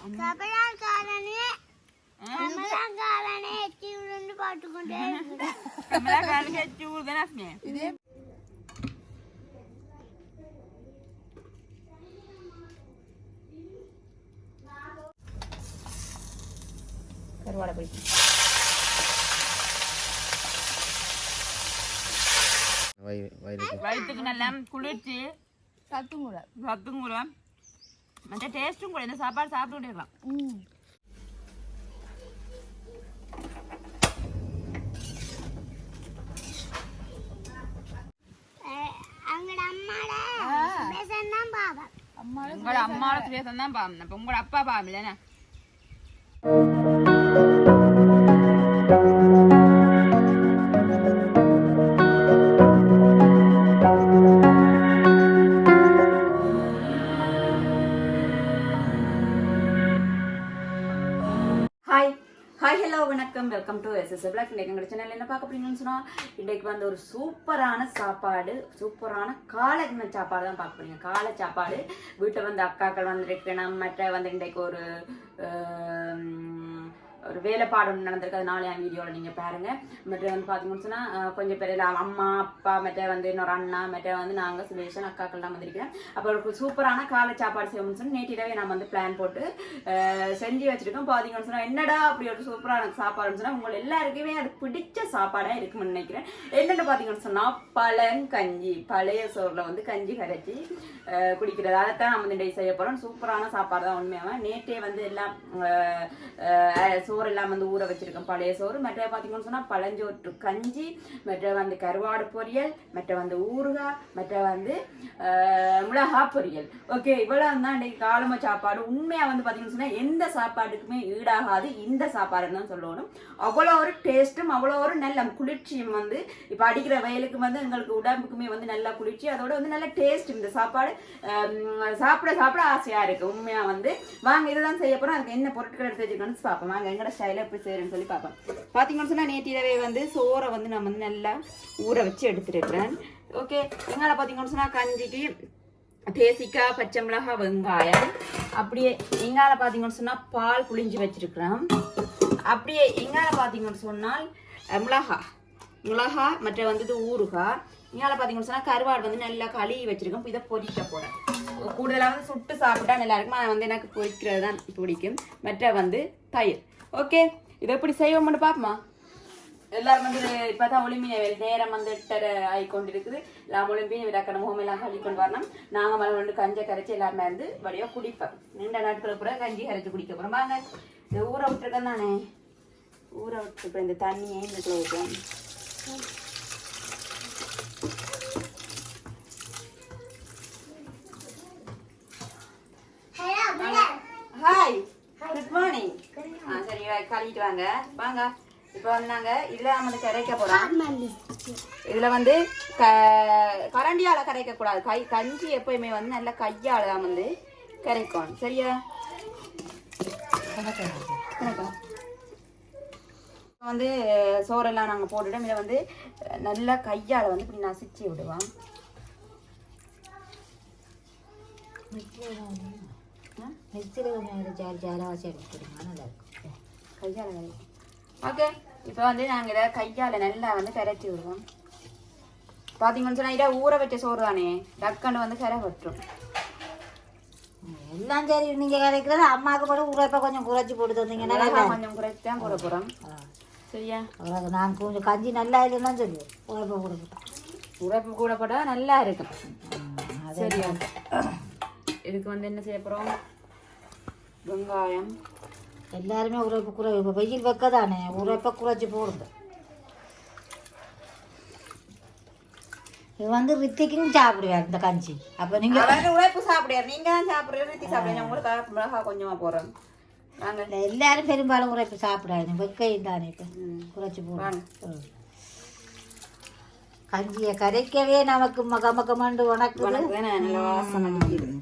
கருவாடை பொடி வயிற்றுக்கு நல்லா குளிர்ச்சி சத்தும் கூட மற்ற டேஸ்ட்டும் கூட இந்த சாப்பாடு சாப்பிட்டு இருக்கலாம். உங்களோட அம்மாவோட சுரேசன் தான் பாவம். அப்ப உங்களோட அப்பா பாவம் இல்லைன்னா வணக்கம், வெல்கம் டு எஸ்எஸ் பிளாக். இன்றைக்கு எங்கள் சேனல் என்ன பார்க்க போறீங்கன்னு சொன்னால், இன்றைக்கு வந்து ஒரு சூப்பரான சாப்பாடு, சூப்பரான காலை சாப்பாடு தான் பார்க்க போறீங்க. காலை சாப்பாடு வீட்டில் வந்து அக்காக்கள் வந்துருக்கணும். மற்ற வந்து இன்றைக்கு ஒரு வேலைப்பாடு ஒன்று நடந்திருக்கு. அதனால என் வீடியோவில் நீங்கள் பாருங்கள். மற்ற வந்து பார்த்தீங்கன்னு சொன்னால் கொஞ்சம் பேர் அம்மா அப்பா மற்ற வந்து இன்னொரு அண்ணா மற்ற வந்து நாங்கள் சுலேஷன் அக்காக்கள்லாம் வந்திருக்கிறேன். அப்போ ஒரு சூப்பரான காலை சாப்பாடு செய்யணும்னு சொன்னால் நேற்றிடவே நான் வந்து பிளான் போட்டு செஞ்சு வச்சுருக்கோம். பார்த்தீங்கன்னு சொன்னால் என்னடா அப்படி ஒரு சூப்பரான சாப்பாடுன்னு சொன்னால் உங்களை எல்லாருக்குமே அது பிடிச்ச சாப்பாடாக இருக்குன்னு நினைக்கிறேன். என்னென்னு பார்த்தீங்கன்னு சொன்னால் பழங்கஞ்சி, பழைய சோறில் வந்து கஞ்சி கரைச்சி குடிக்கிறது. அதைத்தான் நம்ம வந்து செய்ய போகிறோம். சூப்பரான சாப்பாடு தான் உண்மையாக. நேற்றே வந்து எல்லாம் சோறு எல்லாம் வந்து ஊற வச்சிருக்கோம், பழைய சோறு. மற்ற பார்த்தீங்கன்னு சொன்னால் பழஞ்சோற்று கஞ்சி, மற்ற வந்து கருவாடு பொரியல், மற்ற வந்து ஊறுகாய், மற்ற வந்து மிளகா பொரியல். ஓகே, இவ்வளோ தான் இன்றைக்கு காலம சாப்பாடு. உண்மையாக வந்து பார்த்தீங்கன்னு சொன்னால் எந்த சாப்பாட்டுக்குமே ஈடாகாது இந்த சாப்பாடுன்னு தான் சொல்லணும். அவ்வளோ ஒரு டேஸ்ட்டும் அவ்வளோ ஒரு நல்ல குளிர்ச்சியும் வந்து இப்போ அடிக்கிற வயலுக்கு வந்து எங்களுக்கு உடம்புக்குமே வந்து நல்லா குளிர்ச்சி, அதோட வந்து நல்ல டேஸ்ட். இந்த சாப்பாடு சாப்பிட சாப்பிட ஆசையாக இருக்குது உண்மையாக. வந்து வாங்க இதுதான் செய்ய போகிறோம். அதுக்கு என்ன பொருட்கள் எடுத்து வச்சுக்கணும்னு பார்ப்போம். வாங்க எங்கட ஸ்டைல எப்படி செய்யறேன்னு சொல்லி பார்ப்போம். பார்த்தீங்கன்னு சொன்னால் நேற்றிடவே வந்து சோறை வந்து நான் வந்து நல்லா ஊற வச்சு எடுத்துருக்கிறேன். ஓகே, எங்களை பார்த்தீங்கன்னு சொன்னால் கஞ்சிக்கு தேசிக்காய், பச்சை மிளகாய், வெங்காயம். அப்படியே எங்கால பார்த்தீங்கன்னு சொன்னால் பால் புளிஞ்சு வச்சிருக்கிறேன். அப்படியே எங்கால பார்த்தீங்கன்னு சொன்னால் மிளகா மற்ற வந்து ஊறுகாய். இங்கால பார்த்தீங்கன்னு சொன்னால் கருவாடு வந்து நல்லா கழுவி வச்சிருக்கோம். இதை பொரிக்க போகிறேன். கூடுதலாக வந்து சுட்டு சாப்பிட்டா நல்லா இருக்கும். நான் வந்து எனக்கு பொரிக்கிறது தான் பிடிக்கும். மற்ற வந்து தயிர். ஓகே, இதை எப்படி செய்வோம்னு பார்ப்போமா? எல்லாரும் வந்து இப்போ தான் ஒளிம்பின நேரம் வந்து 8:30 ஆகிக்கொண்டு இருக்குது. எல்லாம் ஒளிம்பின்னு விளக்கணும், முகம் எல்லாம் கழுவி கொண்டு வரணும். நாங்கள் மழை வந்து கஞ்சி கரைச்சி எல்லாருமே வந்து வழியாக குடிப்போம். 2 நாட்களுக்கு கூட கஞ்சி கரைச்சி குடிக்க போகிறோம். வாங்க, இந்த ஊற விட்டுருக்கேன் தானே, ஊற விட்டுருப்பேன். இந்த தண்ணியை இதுக்குள்ள வைப்போம். Hi, good morning. சரி, கழுவிட்டு வாங்க. வாங்க, இப்போ வந்து நாங்கள் இதில் வந்து கரைக்க போகிறோம். இதில் வந்து கரண்டியால் கரைக்கக்கூடாது. கஞ்சி எப்பயுமே வந்து நல்லா கையால் தான் வந்து கரைக்கணும். சரியா? வந்து சோறெல்லாம் நாங்கள் போட்டுட்டோம். இதை வந்து நல்லா கையால் வந்து இப்படி நசிச்சு விடுவோம். ஓகே, இப்போ வந்து நாங்கள் இதை கையால் நல்லா வந்து கரைச்சி விடுவோம். பார்த்தீங்கன்னு சொன்னால் இதை ஊற வச்ச சோறு தானே, டக்குன்னு வந்து கரை வட்டுரும். எல்லாம் சரி, நீங்கள் கரைக்கிறது அம்மாவுக்கு போட உரைப்பை கொஞ்சம் குறைச்சி போட்டு தந்தீங்கன்னா கொஞ்சம் குறைச்சி தான் போட போகிறோம். சரியா? நான் கொஞ்சம் கஞ்சி நல்லா இல்லைன்னா சொல்லி உரைப்பை கூட போட்டேன். உரைப்பு கூட போட்டால் நல்லா இருக்கும். சரியா? இதுக்கு வந்து என்ன செய்ய போகிறோம்? வெங்காயம். எல்லாருமே உரைப்பு குறை, இப்போ வெயில் வைக்க தானே உரைப்பை குறைச்சி போடுங்க. இது வந்து ரித்திக்கும் சாப்பிடுவார் இந்த கஞ்சி. அப்போ நீங்கள் உரைப்பு சாப்பிடுவார், நீங்கள் தான் சாப்பிட்றீங்க, ரித்தி சாப்பிடுங்க. உங்களுக்கு மிளகா கொஞ்சமாக போடுறோம். நாங்கள் எல்லாரும் பெரும்பாலும் உரைப்பு சாப்பிடாது, வெக்கையும் தானே இப்போ குறைச்சி போடுவாங்க. கஞ்சியை கரைக்கவே நமக்கு மகமகமண்டு உனக்குது.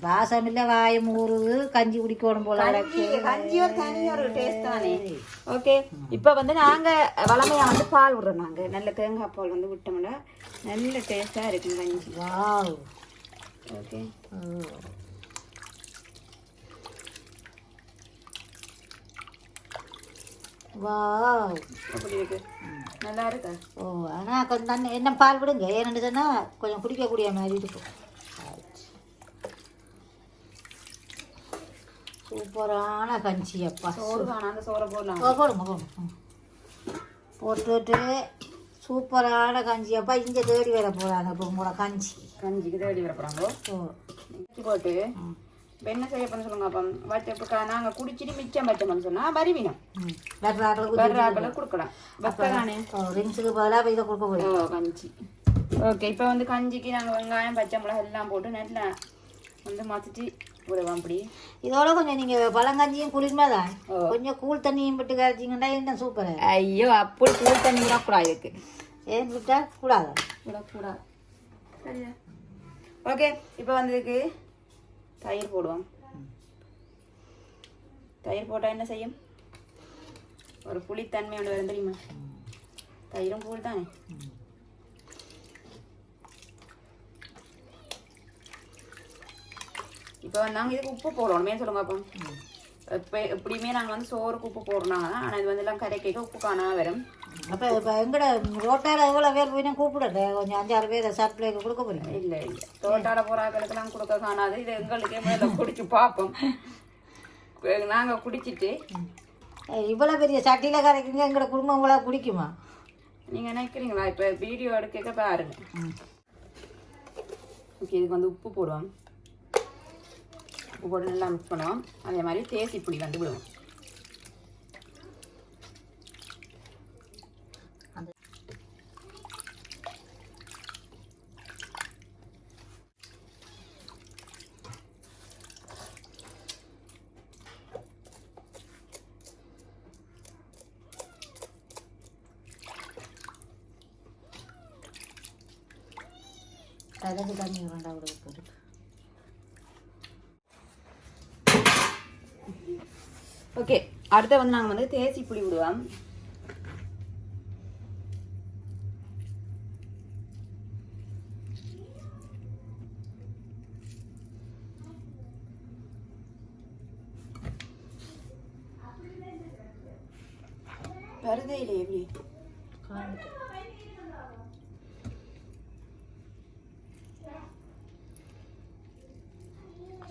வாசம் இல்லை, வாயம் ஊறுது. கஞ்சி குடிக்கணும் போல. கஞ்சி ஒரு தனி ஒரு டேஸ்ட் தானே. ஓகே, இப்போ வந்து நாங்கள் வளமையாக வந்து பால் விடுறோம். நாங்கள் நல்ல தேங்காய் பால் வந்து விட்டோம்னா நல்ல டேஸ்ட்டாக இருக்கும் கஞ்சி. வாவ். Okay, wow. அப்படி இருக்கு, நல்லா இருக்கா? ஓ, ஆனால் கொஞ்சம் தண்ணி என்ன பால் விடுங்க, ஏன்னு சொன்னால் கொஞ்சம் குடிக்கக்கூடிய மாதிரி இருக்கும். சூப்பரான கஞ்சி அப்பா. சோறு வேணாம், அந்த சோறை போடலாம். போடுங்க போடுங்க. போட்டுட்டு சூப்பரான கஞ்சி அப்பா. இங்கே தேடி வர போகிறாங்க இப்போ உங்களோட கஞ்சி. கஞ்சிக்கு தேடி வர போகிறாங்களோ? போட்டு இப்போ என்ன செய்ய பண்ண சொல்லுங்க அப்போ. வச்ச இப்போ நாங்கள் குடிச்சிட்டு மிச்சம் வச்சோம்னு சொன்னால் வருவினோம், வர்றாக்களை கொடுக்கலாம். பக்கத்தானே ரிங்ஸுக்கு பதிலாக இதை கொடுக்க போகிறோம் கஞ்சி. ஓகே, இப்போ வந்து கஞ்சிக்கு நாங்கள் வெங்காயம் பச்சை மிளகாய் எல்லாம் போட்டு நல்லா வந்து மசிச்சு விடுவோம். அப்படி இதோட கொஞ்சம் நீங்கள் பழங்கஞ்சியும் குளிர்மா தான், கொஞ்சம் கூழ் தண்ணியும் விட்டு கரைச்சிங்கன்னா இன்னும் சூப்பர். ஐயோ, அப்படி கூழ் தண்ணி விடக்கூடாது இதுக்கு. ஏன் விட்டால் கூடாது, விடக்கூடாது. சரியா? ஓகே, இப்போ வந்து இதுக்கு தயிர் போடுவோம். தயிர் போட்டால் என்ன செய்யும்? ஒரு புளித்தன்மை ஒன்று வரும் தெரியுமா? தயிரும் புளி தானே. இப்போ நாங்கள் இதுக்கு உப்பு போடணுமே சொல்லுங்க அப்போ. இப்போ எப்படியுமே நாங்கள் வந்து சோறுக்கு உப்பு போடுறாங்க, ஆனால் இது வந்து எல்லாம் கரைக்க உப்பு காணாம வரும். அப்போ இப்போ எங்கட ரோட்டால் எவ்வளோ பேர் போய் கூப்பிடுறது, கொஞ்சம் 5-6 பேர் சப்ளைக்கு கொடுக்க போறீங்க? இல்லை இல்லை, தோட்டால போறாக்களுக்கெல்லாம் கொடுக்க காணாது. இது எங்களுக்கே மேலே குடிச்சு பார்ப்போம். நாங்கள் குடிச்சிட்டு இவ்வளோ பெரிய சட்டியில் கரைக்குங்க, எங்களோட குடும்பம் இவ்வளோ குடிக்குமா நீங்கள் நினைக்கிறீங்களா? இப்போ வீடியோ எடுக்க பாருங்க. ஓகே, இதுக்கு வந்து உப்பு போடுவோம். உப்பு போட்டு நல்லா மிக்ஸ் பண்ணுவோம். அதே மாதிரி தேசி புளி வந்து விடுவோம். அதுக்கு தண்ணி வேண்டாம் விட. ஓகே, அடுத்த வந்து நாங்கள் வந்து தேசி புளி விடுவோம். வருதே இல்லை எப்படி?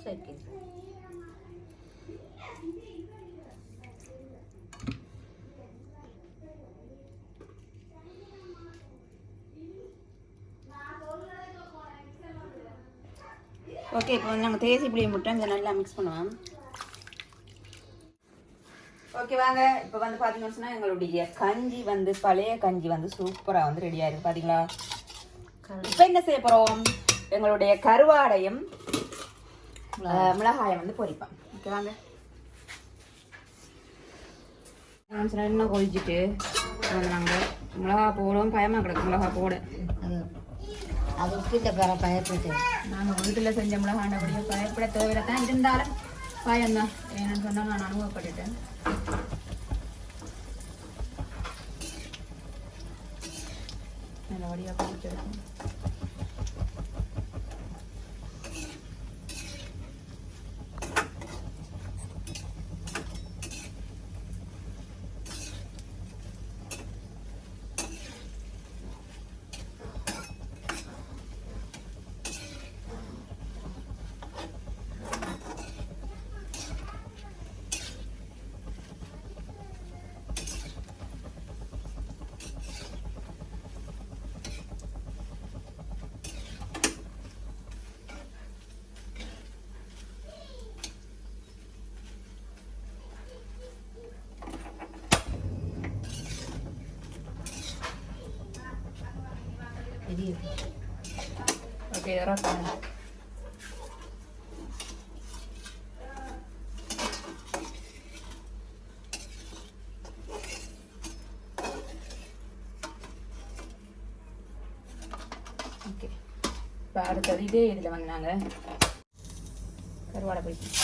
சரி. ஓகே, இப்போ வந்து நாங்கள் தேசி புளியை முட்டை இதை நல்லா மிக்ஸ் பண்ணுவோம். ஓகே வாங்க, இப்போ வந்து பார்த்தீங்கன்னு சொன்னால் எங்களுடைய கஞ்சி வந்து பழைய கஞ்சி வந்து சூப்பராக வந்து ரெடியாக இருக்குது. பார்த்தீங்களா? இப்போ என்ன செய்ய போகிறோம்? எங்களுடைய கருவாடையும் மிளகாயை வந்து பொரிப்போம். ஓகே வாங்க. இன்னும் கொதிச்சுட்டு வந்து நாங்கள் மிளகா போடுவோம். பயமாக கிடக்கு மிளகா போட. அது உப்பிட்ட பேர பயப்பட்டு நாங்கள் வீட்டில் செஞ்ச மிளகாண்டபடியே பயப்பட தேவையில்லை தான், இருந்தாலும் பயம்தான். ஏன்னு சொன்னால் நான் அனுபவப்பட்டுட்டேன். நல்லபடியாக பிடிச்சிருக்கேன். Okay, okay. இப்போ அடுத்தது இதே இதில் வந்து நாங்கள் கருவாடை பிடிக்கும்.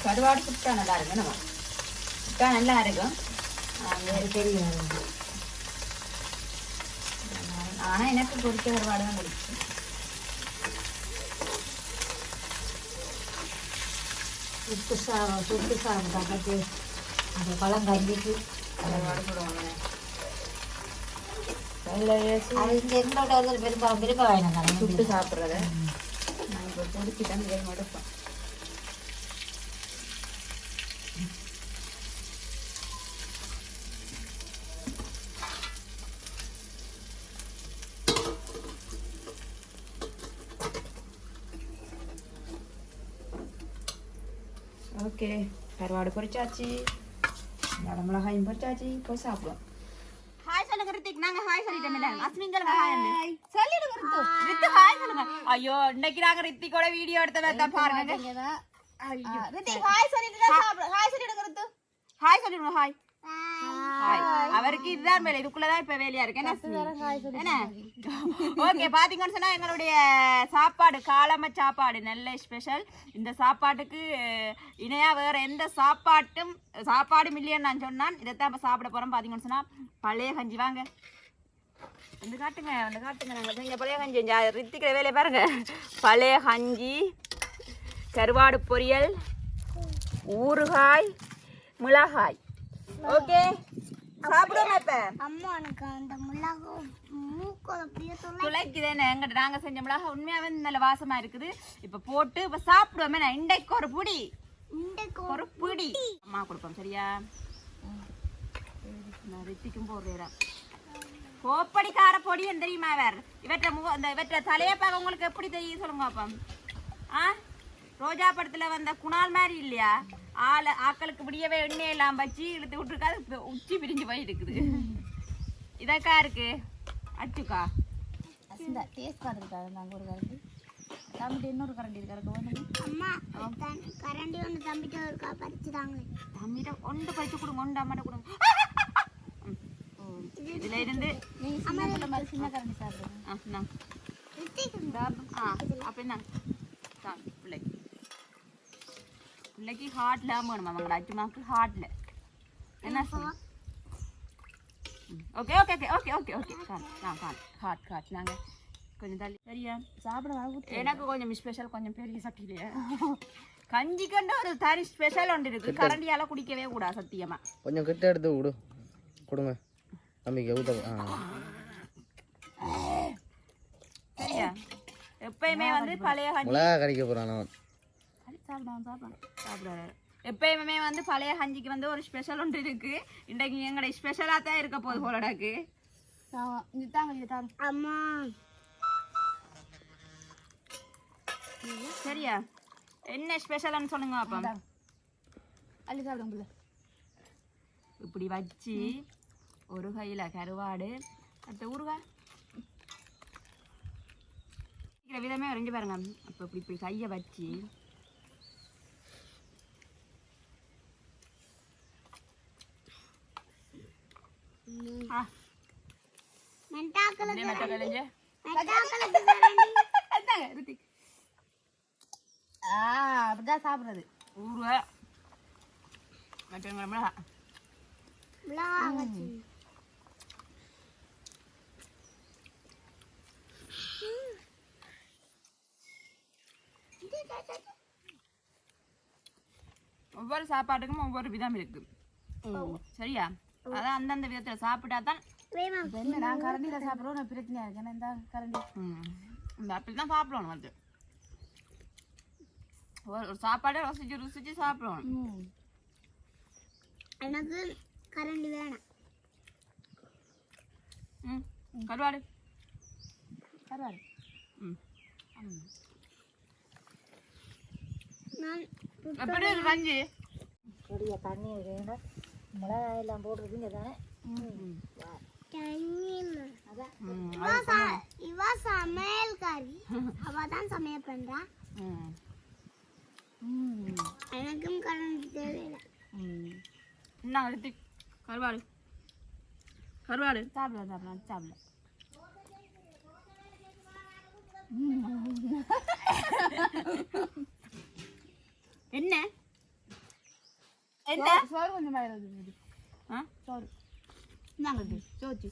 கருவாடு சுட்டா நல்லா இருக்கும். நம்ம சுட்டா நல்லா இருக்கும். வேறு தெரியாது. ஆனால் எனக்கு பொரிச்ச கருவாடு தான் பிடிக்கும். சுட்டு சாதம் பற்றி அந்த பழங்கஞ்சிக்கு கருவாடு போடுவாங்க. அது இங்கே எங்களோட வந்து பெரும்பாலும் விரும்ப வேணும் தானே சுட்டு சாப்பிட்றத. நான் இப்போ பொடிச்சு தான் வேக மடுப்பேன். ஓகே, கருவாடு பொரிச்சாச்சு, மிளகாயும் பொரிச்சாச்சு. போய் சாப்பிடுவோம். ஹாய் சொல்லுங்க ரித்திக். நாங்க ஹாய் சொல்லிட்டோம்ல. அஸ்மின் சொல்லுங்க ஹாய். சொல்லிடுங்க ரித்து. ஹாய் சொல்லுங்க. ஐயோ, இன்னைக்கு நாங்க ரித்திக்கோட வீடியோ எடுத்தத பாருங்க. ஐயோ ரித்திக் ஹாய் சொல்லிட்டு சாப்பிடு. ஹாய் சொல்லிடுங்க ரித்து. ஹாய் சொல்லிடுங்க. Hi hi. அவருக்கு இதுதான் மேல, இதுக்குள்ளதான் இப்ப வேலையா இருக்கு. என்ன ஓகே, பாத்தீங்கன்னு சொன்னா எங்களுடைய சாப்பாடு காலம சாப்பாடு நல்ல ஸ்பெஷல். இந்த சாப்பாட்டுக்கு இணையா வேற எந்த சாப்பாடும் இல்லைன்னு நான் சொன்னான். இதைத்தான் இப்ப சாப்பிட போறோம். பாத்தீங்கன்னு சொன்னா பழைய கஞ்சி. வாங்க வந்து காட்டுங்க, வந்து காட்டுங்க. நாங்க செஞ்ச பழைய கஞ்சி ரித்திக்கிற வேலையை பாருங்க. பழைய கஞ்சி, கருவாடு பொரியல், ஊறுகாய், மிளகாய். ஓகே சாப்பிடுவோம். இப்ப அம்மா எனக்கு அந்த மிளகாய் மூக்கோட அப்படியே துளைக்குதேன்னு எங்கிட்ட நாங்க செஞ்ச மிளகாய் உண்மையாவே நல்ல வாசமா இருக்குது. இப்ப போட்டு இப்ப சாப்பிடுவோமே. நான் இண்டைக்கு ஒரு பிடி, ஒரு பிடி அம்மா கொடுப்போம். சரியா? நான் ரித்திக்கும் போடுறேன். கோப்படி கார பொடி தெரியுமா? வேற இவற்ற தலையை பார்க்க உங்களுக்கு எப்படி தெரியும் சொல்லுங்க அப்ப. ரோஜா படத்துல வந்த குணால் மாதிரி இல்லையா? ஆக்களுக்கு முடியவே எண்ணெய் எல்லாம் வச்சு இழுத்து விட்டுருக்காது, உச்சி பிரிஞ்சு போய் இருக்குது. இதக்கா இருக்கு அச்சுக்கா டேஸ்ட் பார்த்துருக்காரு. நாங்கள் ஒரு கரண்டி தம்பிட்டு இன்னொரு கரண்டி இருக்காரு. அம்மா கரண்டி ஒன்று தம்பிட்டு இருக்கா பறிச்சுதாங்களே. தம்பிட்ட ஒன்று பறிச்சு கொடுங்க, ஒன்று அம்மாட்ட கொடுங்க. இதுல இருந்து சின்ன கரண்டி சாப்பிடுங்க. அப்படின்னா பிள்ளைக்கு ஹார்ட்ல வேணுமா? அவங்களோட அச்சுமாக்கு ஹார்ட்ல என்ன? Okay okay okay okay okay okay heart heart. நாங்கள் கொஞ்சம் தள்ளி. சரியா? சாப்பிட எனக்கு கொஞ்சம் ஸ்பெஷல், கொஞ்சம் பெரிய சட்டிலையே கஞ்சிக்கண்ட ஒரு தனி ஸ்பெஷல் ஒன்று இருக்கு. கரண்டியால குடிக்கவே கூடாது சத்தியமா. கொஞ்சம் கிட்ட எடுத்து விடு, கொடுங்க தம்பிக்கு ஊத்த. சரியா? எப்பயுமே வந்து பழைய கஞ்சி கடிக்க போறான். எப்பயுமே வந்து பழைய கஞ்சிக்கு வந்து ஒரு ஸ்பெஷல் ஒன்று இருக்கு. இன்றைக்கு எங்கட ஸ்பெஷலா தான் இருக்க போகுது போலடாக்கு. அம்மா சரியா? என்ன ஸ்பெஷல்னு சொல்லுங்க அப்பா. அள்ளி சாப்பிடுங்க. இப்படி வச்சு ஒரு கையில கருவாடு, அடுத்த ஊறுகாய் விதமே வரைஞ்சு பாருங்க. அப்ப இப்படி இப்படி கையை வச்சு அப்படிதான் சாப்பிடுறது. ஊறுகாய் ஒவ்வொரு சாப்பாட்டுக்கும் ஒவ்வொரு விதம் இருக்கு. சரியா? அதான் அந்தந்த விதத்துல சாப்பிட்டா தான். நான் கரண்டியில சாப்பிடுவோம். நான் பிரச்சனையா இருக்கேன். இந்த கரண்டி இந்த அப்படிதான் சாப்பிடணும். வந்து ஒரு சாப்பாடை ருசிச்சு ருசிச்சு சாப்பிடணும். எனக்கு கரண்டி வேணாம். கருவாடு கருவாடு. எப்படி இருக்கு கஞ்சி? பொடியா தண்ணி மிளகாய் எல்லாம் போடுறதுங்க தானே. இவ சமையல்காரி, அவதான் சமையல் பண்றா. எனக்கும் கரண்டி தேவையில்லை. என்ன ரித்திக்? கருவாடு கருவாடு சாப்பிடலாம் சாப்பிடலாம் சாப்பிடலாம். என்ன என்ன சோறு கொஞ்சம் ஆ சோறு நாங்கள் சோச்சு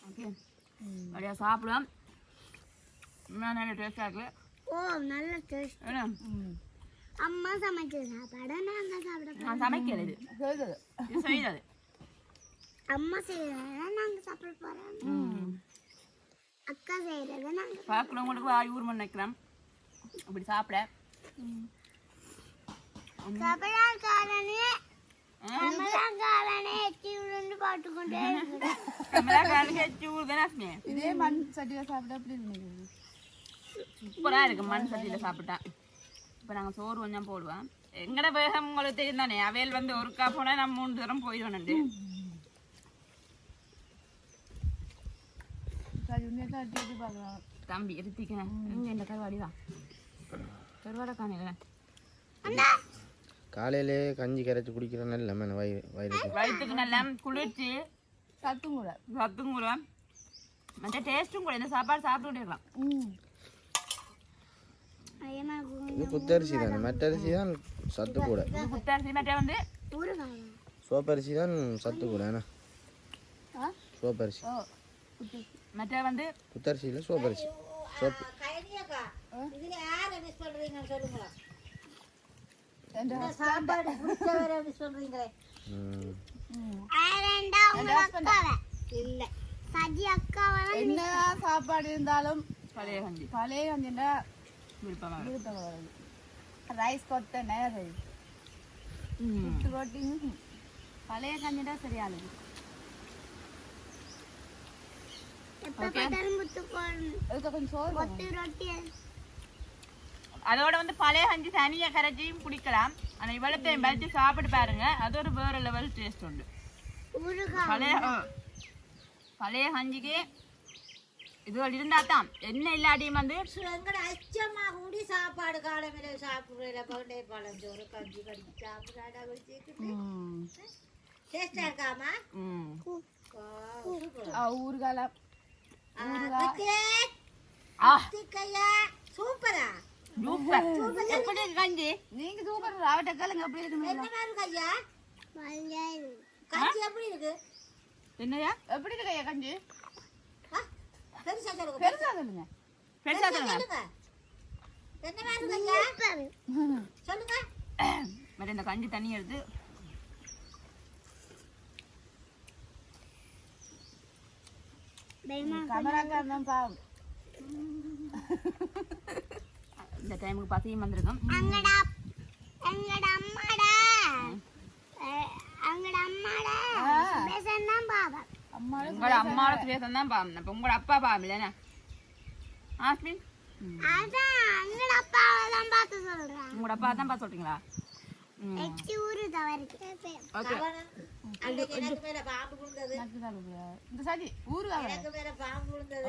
ஓகே அப்படியா சாப்பிடுவோம் நல்ல டேஸ்டாக இருக்குது ஓ நல்ல டேஸ்ட். என்ன அம்மா சமைச்ச சாப்பாடை நாங்கள் சாப்பிட போறோம். நான் சமைக்கிறது இது செய்யாது அம்மா செய்யறத நாங்கள் சாப்பிட போறோம். அக்கா செய்யறத நாங்கள் பார்க்குறவங்களுக்கு ஊர் மண் நினைக்கிறேன் அப்படி சாப்பிட கமலாக்காரனே கமலாக்காரனே எச்சி உருண்டு பாட்டுக்கொண்டே இருக்குது. கமலாக்காரனுக்கு எச்சி ஊறுதானே இதே மண் சட்டியில் சாப்பிட்டா அப்படி நினைக்கிறது சூப்பராக இருக்குது மண் சட்டியில் சாப்பிட்டா. இப்போ நாங்கள் சோறு கொஞ்சம் போடுவோம். எங்கட வேகம் உங்களுக்கு தெரியும் தானே, அவையில் வந்து ஒருக்கா போனால் நம்ம 3 தரம் போயிடுவோம். தம்பி எடுத்திக்கிறேன் இங்கே இந்த கருவாடி தான் கருவாடை காணில காலையிலே கஞ்சி கரைச்சி குடிக்கிற நல்ல வயிற்றுக்கு நல்லா குளிர்ச்சி சத்தும் கூட மற்ற டேஸ்ட்டும் கூட இந்த சாப்பாடு சாப்பிட்டு இருக்கலாம். இது புத்தரிசி தானே, மற்ற அரிசி தான் சத்து கூட. புத்தரிசி மற்ற வந்து சோப்பரிசி தான் சத்து கூட. என்ன சோப்பரிசி மற்ற வந்து புத்தரிசி இல்லை சோப்பரிசி. சோப்பு சாப்பாடு சொல்றீங்களே இல்ல சஜி அக்கா என்ன சாப்பாடு இருந்தாலும் பழைய கஞ்சி கஞ்சின்னா விருப்பமாக ரைஸ் கொத்த நேரம் ரொட்டி பழைய கஞ்சினா சரியானது. எப்ப பார்த்தாலும் முத்து போடணும். அதுக்கு கொஞ்சம் சோறு ஒட்டு ரொட்டி அதோட வந்து பழைய கஞ்சி தனியாக கரைச்சியும் குடிக்கலாம். ஆனால் இவ்வளோத்தையும் பறித்து சாப்பிட்டு பாருங்க, அது ஒரு வேறு லெவல் டேஸ்ட் உண்டு. பழைய கஞ்சிக்கு இது இருந்தா தான் என்ன இல்லாட்டியும் வந்து எங்கட அச்சமா கூடி சாப்பாடு காலமில சாப்பிடுற பகண்டே பழஞ்சோறு கஞ்சி கடிச்சு சாப்பிடாடா டேஸ்டா இருக்காமா ஊறுகாலம் சூப்பரா எப்படி கஞ்சி நீங்க சூப்பர் ராவட்ட கேளுங்க எப்படி இருக்கு என்ன மாதிரி கையா கஞ்சி எப்படி இருக்கு என்னையா எப்படி இருக்கு கையா கஞ்சி பெருசா சொல்லுங்க பெருசா சொல்லுங்க என்ன மாதிரி கையா சொல்லுங்க மற்ற இந்த கஞ்சி தண்ணி எடுத்து கமலாக்காரன் பாவம் இந்த டைமுக்கு பசியும் வந்திருக்கும். எங்கட அம்மாடா பேசந்தான் பாபா உங்களோட அம்மாவோட சுவேசம் தான் பாவம். அப்போ உங்களோட அப்பா பாவம் இல்லைண்ணா ஆஸ்மின்? அதான் எங்கட அப்பாவை தான் பார்த்து சொல்றேன். உங்களோட அப்பா தான் பார்த்து சொல்றீங்களா? எச்சி ஊரு தவறுக்கு ஓகே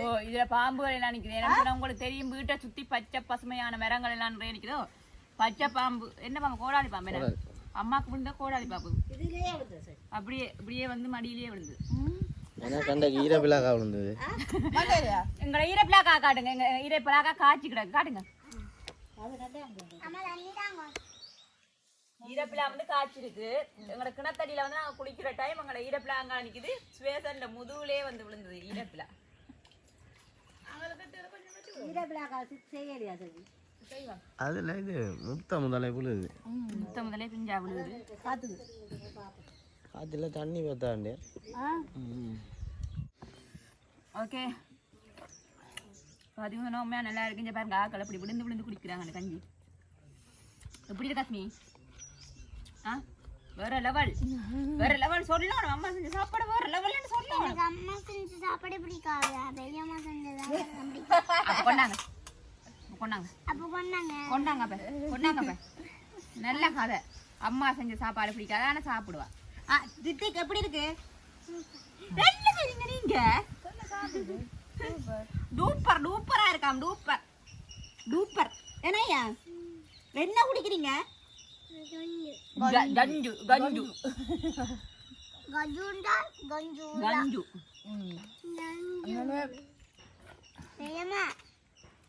ஓ இதுல பாம்புகள் எல்லாம் நிக்குது. உங்களுக்கு தெரியும் வீட்டை சுத்தி பச்சை பசுமையான மரங்கள் எல்லாம் நிறைய நிக்குதோ. பச்சை பாம்பு என்ன பாம்பு? கோடாலி பாம்பு. என்ன அம்மாக்கு விழுந்த கோடாலி பாம்பு அப்படியே அப்படியே வந்து மடியிலேயே விழுந்து ஈரப்பிலாக்கா விழுந்தது. எங்களை ஈரப்பிலாக்கா காட்டுங்க. எங்க ஈரப்பிலாக்கா காய்ச்சி கிடக்கு காட்டுங்க. ஈரப்பிலா வந்து காய்ச்சிருக்கு. எங்களோட கிணத்தடியில வந்து நாங்க குளிக்கிற டைம் எங்களோட ஈரப்பிலா அங்க நிக்குது. சுவேசன் முதுகுலே வந்து விழுந்தது ஈரப்பிலா. அதுல இது முத்த முதலே விழுது. முத்த முதலே பிஞ்சா விழுது. காத்துல தண்ணி பத்தாண்டே. ஓகே பார்த்தீங்கன்னா உண்மையா நல்லா இருக்கு. இங்க பாருங்க ஆக்கள் அப்படி விழுந்து விழுந்து குடிக்கிறாங்க அந்த கஞ்சி. எப்படி இருக்கு காஸ்மி? வேற லெவல் வேற லெவல் சொல்லணும். அம்மா செஞ்ச சாப்பாடு வேற லெவல்னு சொல்லணும். அம்மா செஞ்ச சாப்பாடு பிடிக்காது. பெரியம்மா செஞ்சதான் கொண்டாங்க கொண்டாங்க அப்ப கொண்டாங்க கொண்டாங்க அப்ப கொண்டாங்க அப்ப நல்ல கதை. அம்மா செஞ்ச சாப்பாடு பிடிக்காது ஆனா சாப்பிடுவா. தித்திக்கு எப்படி இருக்கு? என்ன செய்றீங்க நீங்க? டூப்பர் டூப்பரா இருக்காம். Duper duper. என்னய்யா என்ன குடிக்கிறீங்க? கஞ்சு கஞ்சு கஜுண்டா கஞ்சு கஞ்சு. பெரியம்மா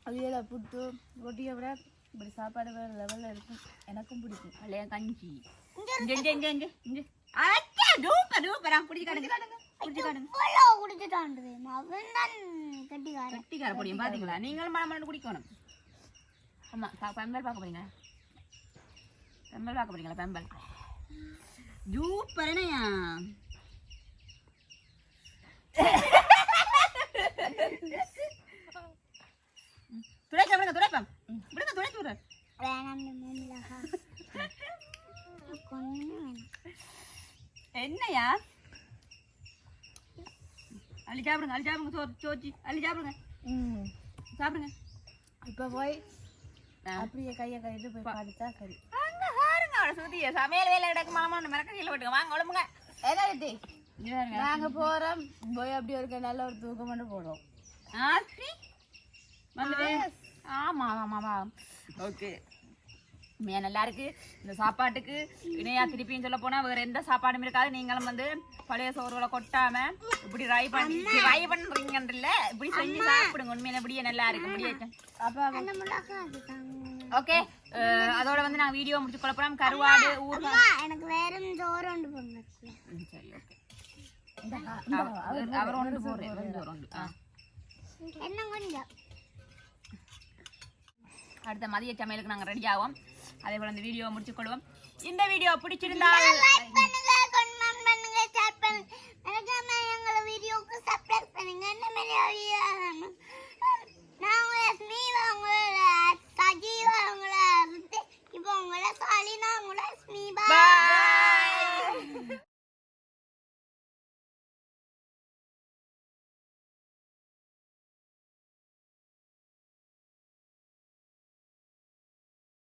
அவியலை புட்டு ரொட்டியை விட இப்படி சாப்பாடு வேற லெவல்ல இருக்கும். எனக்கும் பிடிக்கும். பழைய கஞ்சி இங்க அச்சா டூப்பரா குடிச்சு காடுங்க இவ்வளோ குடிச்சிட்டாண்டு அவன் தான் கட்டிக்காரன். கட்டிக்கார பொடியும் பாத்தீங்களா? நீங்களும் மனம் குடிக்கணும். ஆமா பெம்பல் பார்க்க போறீங்க? பெம்பல் பார்க்க போறீங்களா? பெம்பல் ஜூப்பரனையா துடைப்பம் துடைச்சு விடுற வேணாம் மிளகா கொஞ்சம் வேணும். என்னையா அள்ளி சாப்பிடுங்க சோச்சி அள்ளி சாப்பிடுங்க இப்ப போய் அப்படியே கையை கையிட்டு போய் படுத்தா சரி. அங்க பாருங்க அவளை சுத்திய சமையல் வேலை கிடக்கு மாமா மிளகாயில் போட்டுங்க வாங்க உடம்புங்க ஏதாவது நாங்க போறோம் போய் அப்படி ஒரு நல்ல ஒரு தூக்கம் மட்டும் போடுவோம். ஆமா ஓகே உண்மையா நல்லா இருக்கு இந்த சாப்பாட்டுக்கு. இணையா திருப்பியும் சொல்ல போனா வேற எந்த சாப்பாடும் இருக்காது. நீங்களும் வந்து பழைய சோறுகளை கொட்டாம இப்படி ட்ரை பண்றீங்கன்றல இப்படி செஞ்சு சாப்பிடுங்க. உண்மையில இப்படியே நல்லா இருக்கு முடியாச்சு. அந்த மிளகா அதுதான். ஓகே அதோட வந்து நான் வீடியோ முடிச்சு கொள்ளப்போம். கருவாடு ஊறுகாய் எனக்கு வேற சோறு ஒன்று போங்க. சரி ஓகே அவர் ஒன்று போடுறேன். என்ன கொஞ்சம் அடுத்த மதிய சமையலுக்கு நாங்கள் ரெடி ஆவோம். அதே போல இந்த வீடியோ முடிச்சு கொள்வோம். இந்த வீடியோ பிடிச்சிருந்தால் லைக் பண்ணுங்க, கமெண்ட் பண்ணுங்க, ஷேர் பண்ணுங்க. மறக்காம எங்க வீடியோக்கு சப்ஸ்கிரைப் பண்ணுங்க. இந்த மாதிரி வீடியோ